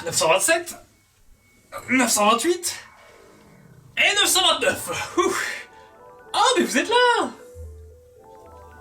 927, 928 et 929. Ouf. Ah, mais vous êtes là!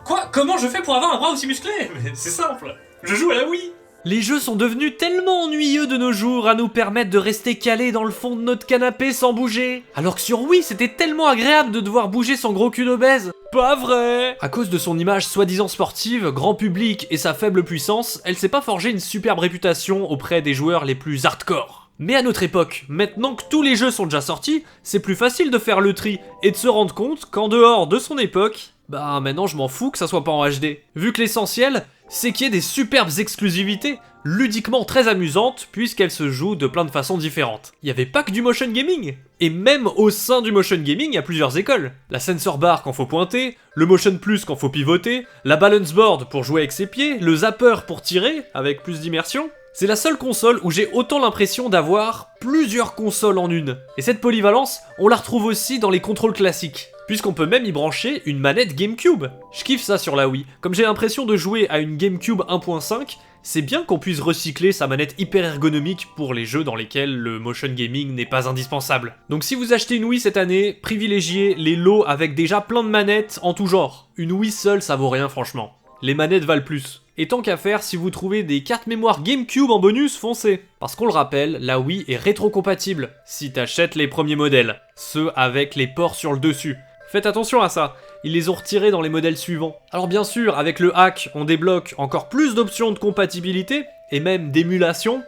Quoi? Comment je fais pour avoir un bras aussi musclé? Mais c'est simple, je joue à la Wii. Les jeux sont devenus tellement ennuyeux de nos jours à nous permettre de rester calés dans le fond de notre canapé sans bouger. Alors que sur Wii, c'était tellement agréable de devoir bouger son gros cul d'obèse. Pas vrai! À cause de son image soi-disant sportive, grand public et sa faible puissance, elle s'est pas forgé une superbe réputation auprès des joueurs les plus hardcore. Mais à notre époque, maintenant que tous les jeux sont déjà sortis, c'est plus facile de faire le tri et de se rendre compte qu'en dehors de son époque, bah maintenant je m'en fous que ça soit pas en HD. Vu que l'essentiel, c'est qu'il y ait des superbes exclusivités, ludiquement très amusantes, puisqu'elles se jouent de plein de façons différentes. Il y avait pas que du motion gaming. Et même au sein du motion gaming, il y a plusieurs écoles. La sensor bar quand faut pointer, le motion plus quand faut pivoter, la balance board pour jouer avec ses pieds, le zapper pour tirer, avec plus d'immersion. C'est la seule console où j'ai autant l'impression d'avoir plusieurs consoles en une. Et cette polyvalence, on la retrouve aussi dans les contrôles classiques, puisqu'on peut même y brancher une manette GameCube. Je kiffe ça sur la Wii. Comme j'ai l'impression de jouer à une GameCube 1.5, c'est bien qu'on puisse recycler sa manette hyper ergonomique pour les jeux dans lesquels le motion gaming n'est pas indispensable. Donc si vous achetez une Wii cette année, privilégiez les lots avec déjà plein de manettes en tout genre. Une Wii seule, ça vaut rien franchement. Les manettes valent plus. Et tant qu'à faire, si vous trouvez des cartes mémoire GameCube en bonus, foncez. Parce qu'on le rappelle, la Wii est rétro-compatible, si t'achètes les premiers modèles, ceux avec les ports sur le dessus. Faites attention à ça, ils les ont retirés dans les modèles suivants. Alors bien sûr, avec le hack, on débloque encore plus d'options de compatibilité, et même d'émulation.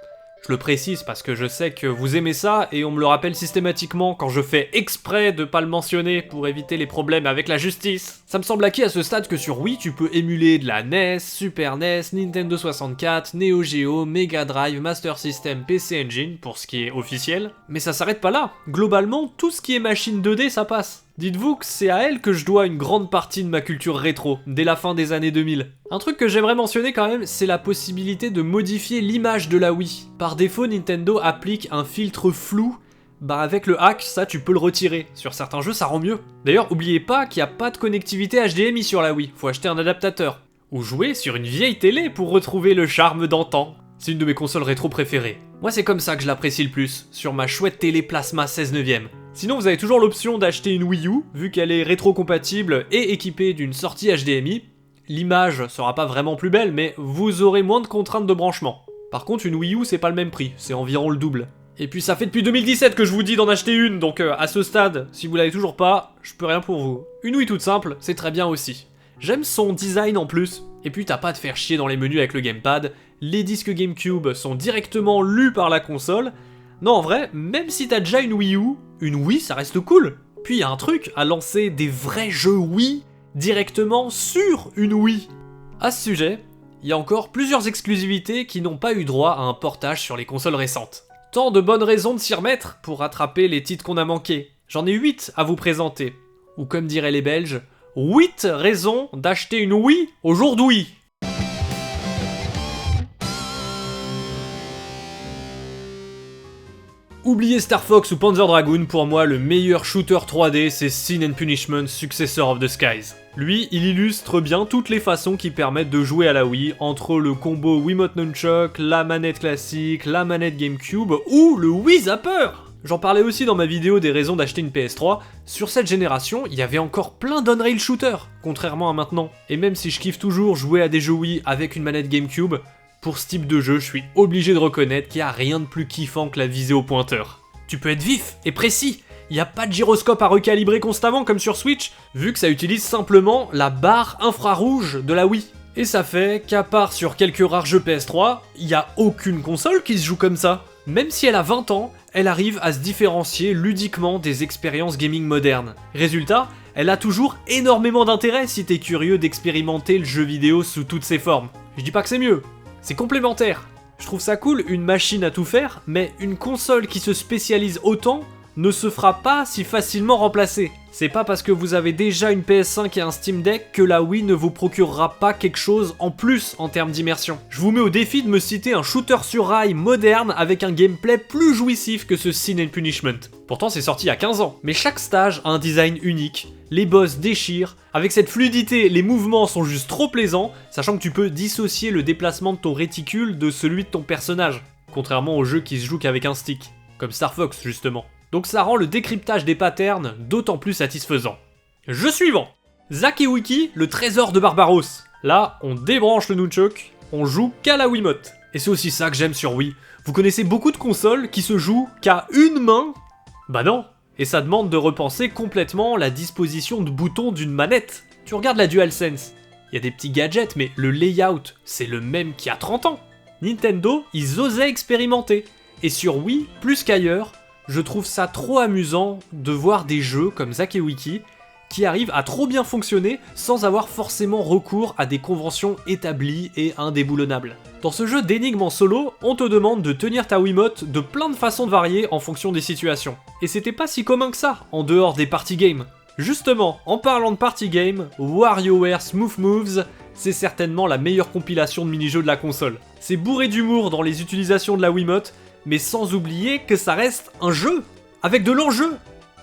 Je le précise parce que je sais que vous aimez ça, et on me le rappelle systématiquement quand je fais exprès de pas le mentionner pour éviter les problèmes avec la justice. Ça me semble acquis à ce stade que sur Wii, tu peux émuler de la NES, Super NES, Nintendo 64, Neo Geo, Mega Drive, Master System, PC Engine, pour ce qui est officiel. Mais ça s'arrête pas là. Globalement, tout ce qui est machine 2D, ça passe. Dites-vous que c'est à elle que je dois une grande partie de ma culture rétro, dès la fin des années 2000. Un truc que j'aimerais mentionner quand même, c'est la possibilité de modifier l'image de la Wii. Par défaut, Nintendo applique un filtre flou. Bah avec le hack, ça tu peux le retirer. Sur certains jeux, ça rend mieux. D'ailleurs, oubliez pas qu'il n'y a pas de connectivité HDMI sur la Wii, faut acheter un adaptateur. Ou jouer sur une vieille télé pour retrouver le charme d'antan. C'est une de mes consoles rétro préférées. Moi c'est comme ça que je l'apprécie le plus, sur ma chouette télé plasma 16 neuvième. Sinon vous avez toujours l'option d'acheter une Wii U, vu qu'elle est rétro-compatible et équipée d'une sortie HDMI. L'image sera pas vraiment plus belle, mais vous aurez moins de contraintes de branchement. Par contre une Wii U c'est pas le même prix, c'est environ le double. Et puis ça fait depuis 2017 que je vous dis d'en acheter une, donc à ce stade, si vous l'avez toujours pas, je peux rien pour vous. Une Wii toute simple, c'est très bien aussi. J'aime son design en plus, et puis t'as pas à te faire chier dans les menus avec le gamepad, les disques GameCube sont directement lus par la console. Non en vrai, même si t'as déjà une Wii U, une Wii ça reste cool. Puis y a un truc à lancer des vrais jeux Wii directement sur une Wii. À ce sujet, il y a encore plusieurs exclusivités qui n'ont pas eu droit à un portage sur les consoles récentes. Tant de bonnes raisons de s'y remettre pour rattraper les titres qu'on a manqués. J'en ai 8 à vous présenter. Ou comme diraient les Belges, 8 raisons d'acheter une Wii aujourd'hui. Oubliez Star Fox ou Panzer Dragoon, pour moi le meilleur shooter 3D c'est Sin and Punishment Successor of the Skies. Lui, il illustre bien toutes les façons qui permettent de jouer à la Wii, entre le combo Wiimote Nunchuk, la manette classique, la manette GameCube ou le Wii Zapper. J'en parlais aussi dans ma vidéo des raisons d'acheter une PS3, sur cette génération, il y avait encore plein d'on-rail shooters, contrairement à maintenant. Et même si je kiffe toujours jouer à des jeux Wii avec une manette GameCube, pour ce type de jeu, je suis obligé de reconnaître qu'il n'y a rien de plus kiffant que la visée au pointeur. Tu peux être vif et précis, il n'y a pas de gyroscope à recalibrer constamment comme sur Switch, vu que ça utilise simplement la barre infrarouge de la Wii. Et ça fait qu'à part sur quelques rares jeux PS3, il n'y a aucune console qui se joue comme ça. Même si elle a 20 ans, elle arrive à se différencier ludiquement des expériences gaming modernes. Résultat, elle a toujours énormément d'intérêt si t'es curieux d'expérimenter le jeu vidéo sous toutes ses formes. Je dis pas que c'est mieux, c'est complémentaire. Je trouve ça cool, une machine à tout faire, mais une console qui se spécialise autant ne se fera pas si facilement remplacer. C'est pas parce que vous avez déjà une PS5 et un Steam Deck que la Wii ne vous procurera pas quelque chose en plus en termes d'immersion. Je vous mets au défi de me citer un shooter sur rail moderne avec un gameplay plus jouissif que ce Sin and Punishment. Pourtant c'est sorti il y a 15 ans, mais chaque stage a un design unique, les boss déchirent, avec cette fluidité, les mouvements sont juste trop plaisants, sachant que tu peux dissocier le déplacement de ton réticule de celui de ton personnage. contrairement aux jeux qui se jouent qu'avec un stick, comme Star Fox justement. Donc ça rend le décryptage des patterns d'autant plus satisfaisant. Jeu suivant, Zack et Wiki, le trésor de Barbaros. Là, on débranche le nunchuk, on joue qu'à la Wiimote. Et c'est aussi ça que j'aime sur Wii. Vous connaissez beaucoup de consoles qui se jouent qu'à une main? Bah non. Et ça demande de repenser complètement la disposition de boutons d'une manette. Tu regardes la DualSense, il y a des petits gadgets, mais le layout, c'est le même qu'il y a 30 ans. Nintendo, ils osaient expérimenter. Et sur Wii, plus qu'ailleurs, je trouve ça trop amusant de voir des jeux comme Zack et Wiki qui arrivent à trop bien fonctionner sans avoir forcément recours à des conventions établies et indéboulonnables. Dans ce jeu d'énigmes en solo, on te demande de tenir ta Wiimote de plein de façons variées en fonction des situations. Et c'était pas si commun que ça, en dehors des party games. Justement, en parlant de party game, WarioWare Smooth Moves, c'est certainement la meilleure compilation de mini-jeux de la console. C'est bourré d'humour dans les utilisations de la Wiimote, mais sans oublier que ça reste un jeu, avec de l'enjeu,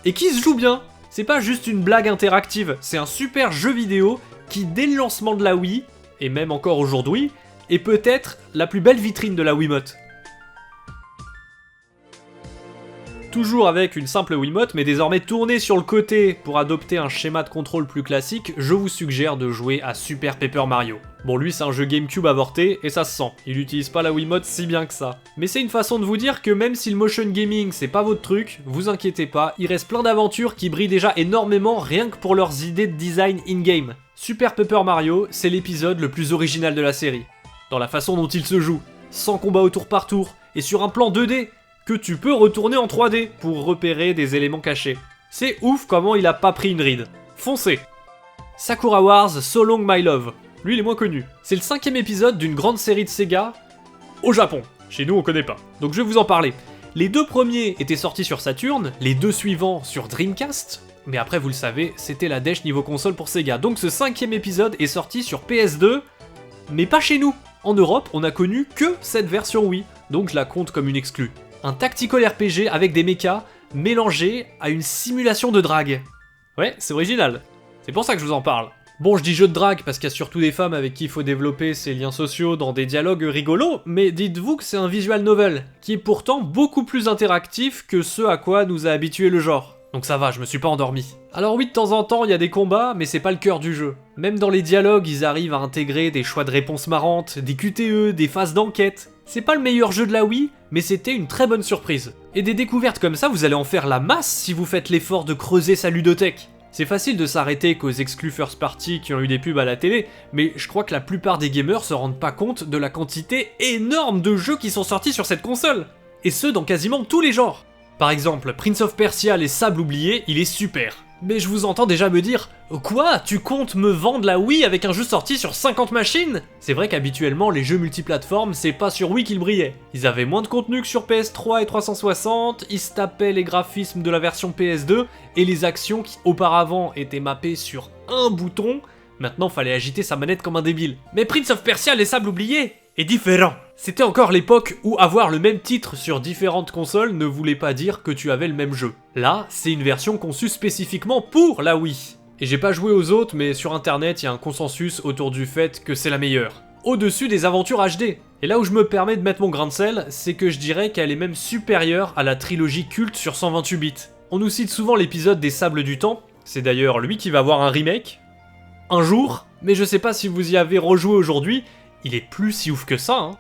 et qui se joue bien. C'est pas juste une blague interactive, c'est un super jeu vidéo qui, dès le lancement de la Wii, et même encore aujourd'hui, est peut-être la plus belle vitrine de la Wiimote. Toujours avec une simple Wiimote, mais désormais tournée sur le côté pour adopter un schéma de contrôle plus classique, je vous suggère de jouer à Super Paper Mario. Bon, lui c'est un jeu GameCube avorté, et ça se sent, il utilise pas la Wiimote si bien que ça. Mais c'est une façon de vous dire que même si le motion gaming c'est pas votre truc, vous inquiétez pas, il reste plein d'aventures qui brillent déjà énormément rien que pour leurs idées de design in-game. Super Paper Mario, c'est l'épisode le plus original de la série. Dans la façon dont il se joue, sans combat au tour par tour, et sur un plan 2D, que tu peux retourner en 3D pour repérer des éléments cachés. C'est ouf comment il a pas pris une ride. Foncez. Sakura Wars So Long My Love. Lui il est moins connu. C'est le 5ème épisode d'une grande série de Sega au Japon. Chez nous on connaît pas. Donc je vais vous en parler. Les 2 premiers étaient sortis sur Saturn, les 2 suivants sur Dreamcast, mais après vous le savez, c'était la dèche niveau console pour Sega. Donc ce 5ème épisode est sorti sur PS2, mais pas chez nous. En Europe, on a connu que cette version Wii, donc je la compte comme une exclue. Un tactical RPG avec des mechas mélangés à une simulation de drague. Ouais, c'est original. C'est pour ça que je vous en parle. Bon, je dis jeu de drague parce qu'il y a surtout des femmes avec qui il faut développer ses liens sociaux dans des dialogues rigolos, mais dites-vous que c'est un visual novel, qui est pourtant beaucoup plus interactif que ce à quoi nous a habitué le genre. Donc ça va, je me suis pas endormi. Alors oui, de temps en temps, il y a des combats, mais c'est pas le cœur du jeu. Même dans les dialogues, ils arrivent à intégrer des choix de réponses marrantes, des QTE, des phases d'enquête. C'est pas le meilleur jeu de la Wii, mais c'était une très bonne surprise. Et des découvertes comme ça, vous allez en faire la masse si vous faites l'effort de creuser sa ludothèque. C'est facile de s'arrêter qu'aux exclus first party qui ont eu des pubs à la télé, mais je crois que la plupart des gamers se rendent pas compte de la quantité énorme de jeux qui sont sortis sur cette console. Et ce, dans quasiment tous les genres. Par exemple, Prince of Persia, les Sables Oubliés, il est super. Mais je vous entends déjà me dire « Quoi ? Tu comptes me vendre la Wii avec un jeu sorti sur 50 machines ?» C'est vrai qu'habituellement, les jeux multiplateformes, c'est pas sur Wii qu'ils brillaient. Ils avaient moins de contenu que sur PS3 et 360, ils se tapaient les graphismes de la version PS2, et les actions qui auparavant étaient mappées sur un bouton, maintenant fallait agiter sa manette comme un débile. Mais Prince of Persia, les Sables Oubliés est différent. C'était encore l'époque où avoir le même titre sur différentes consoles ne voulait pas dire que tu avais le même jeu. Là, c'est une version conçue spécifiquement pour la Wii. Et j'ai pas joué aux autres, mais sur internet, il y a un consensus autour du fait que c'est la meilleure. Au-dessus des aventures HD. Et là où je me permets de mettre mon grain de sel, c'est que je dirais qu'elle est même supérieure à la trilogie culte sur 128 bits. On nous cite souvent l'épisode des Sables du Temps, c'est d'ailleurs lui qui va avoir un remake, un jour, mais je sais pas si vous y avez rejoué aujourd'hui, il est plus si ouf que ça, hein.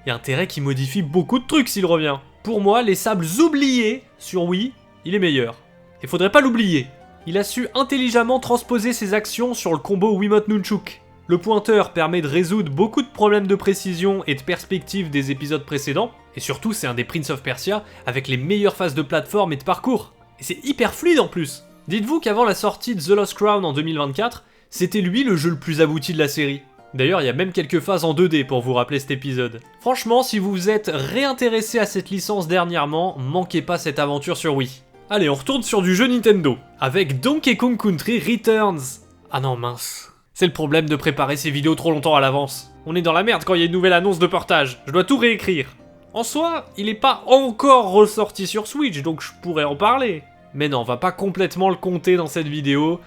Y a intérêt qui modifie beaucoup de trucs s'il revient. Pour moi, les Sables Oubliés sur Wii, il est meilleur. Et faudrait pas l'oublier. Il a su intelligemment transposer ses actions sur le combo Wiimote Nunchuk. Le pointeur permet de résoudre beaucoup de problèmes de précision et de perspective des épisodes précédents, et surtout c'est un des Prince of Persia avec les meilleures phases de plateforme et de parcours. Et c'est hyper fluide en plus. Dites-vous qu'avant la sortie de The Lost Crown en 2024, c'était lui le jeu le plus abouti de la série. D'ailleurs, il y a même quelques phases en 2D pour vous rappeler cet épisode. Franchement, si vous vous êtes réintéressé à cette licence dernièrement, manquez pas cette aventure sur Wii. Allez, on retourne sur du jeu Nintendo, avec Donkey Kong Country Returns. Ah non, mince. C'est le problème de préparer ces vidéos trop longtemps à l'avance. On est dans la merde quand il y a une nouvelle annonce de portage, je dois tout réécrire. En soi, il est pas encore ressorti sur Switch, donc je pourrais en parler. Mais non, on va pas complètement le compter dans cette vidéo.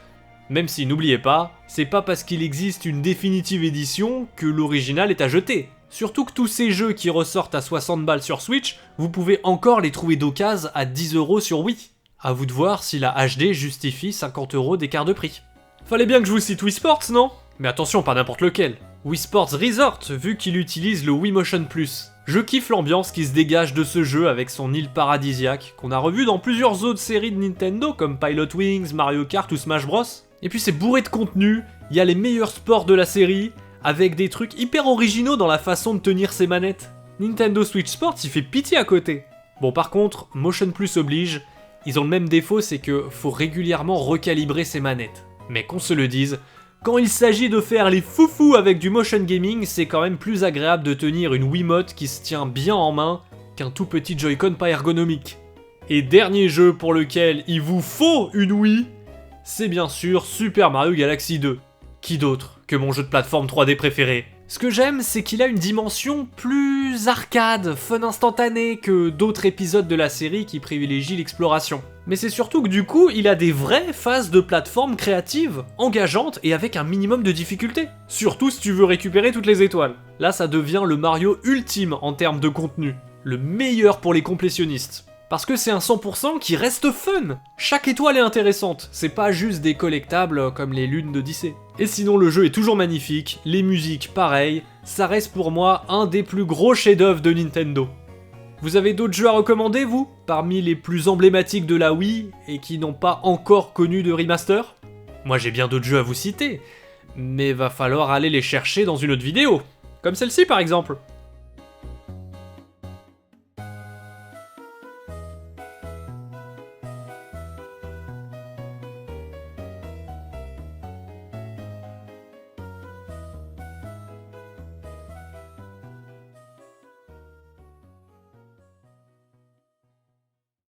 Même si, n'oubliez pas, c'est pas parce qu'il existe une définitive édition que l'original est à jeter. Surtout que tous ces jeux qui ressortent à 60 balles sur Switch, vous pouvez encore les trouver d'occasion à 10 € sur Wii. À vous de voir si la HD justifie 50 € d'écart de prix. Fallait bien que je vous cite Wii Sports, non? Mais attention, pas n'importe lequel. Wii Sports Resort, vu qu'il utilise le Wii Motion Plus. Je kiffe l'ambiance qui se dégage de ce jeu avec son île paradisiaque, qu'on a revu dans plusieurs autres séries de Nintendo comme Pilot Wings, Mario Kart ou Smash Bros. Et puis c'est bourré de contenu, il y a les meilleurs sports de la série, avec des trucs hyper originaux dans la façon de tenir ses manettes. Nintendo Switch Sports, il fait pitié à côté. Bon par contre, Motion Plus oblige, ils ont le même défaut, c'est que faut régulièrement recalibrer ses manettes. Mais qu'on se le dise, quand il s'agit de faire les foufous avec du motion gaming, c'est quand même plus agréable de tenir une Wiimote qui se tient bien en main qu'un tout petit Joy-Con pas ergonomique. Et dernier jeu pour lequel il vous faut une Wii, c'est bien sûr Super Mario Galaxy 2. Qui d'autre que mon jeu de plateforme 3D préféré? Ce que j'aime, c'est qu'il a une dimension plus arcade, fun instantané que d'autres épisodes de la série qui privilégient l'exploration. Mais c'est surtout que du coup, il a des vraies phases de plateforme créatives, engageantes et avec un minimum de difficulté. Surtout si tu veux récupérer toutes les étoiles. Là, ça devient le Mario ultime en termes de contenu. Le meilleur pour les complétionnistes. Parce que c'est un 100% qui reste fun. Chaque étoile est intéressante, c'est pas juste des collectables comme les lunes d'Odyssée. Et sinon le jeu est toujours magnifique, les musiques pareil, ça reste pour moi un des plus gros chefs-d'œuvre de Nintendo. Vous avez d'autres jeux à recommander vous, parmi les plus emblématiques de la Wii et qui n'ont pas encore connu de remaster? Moi j'ai bien d'autres jeux à vous citer, mais va falloir aller les chercher dans une autre vidéo, comme celle-ci par exemple.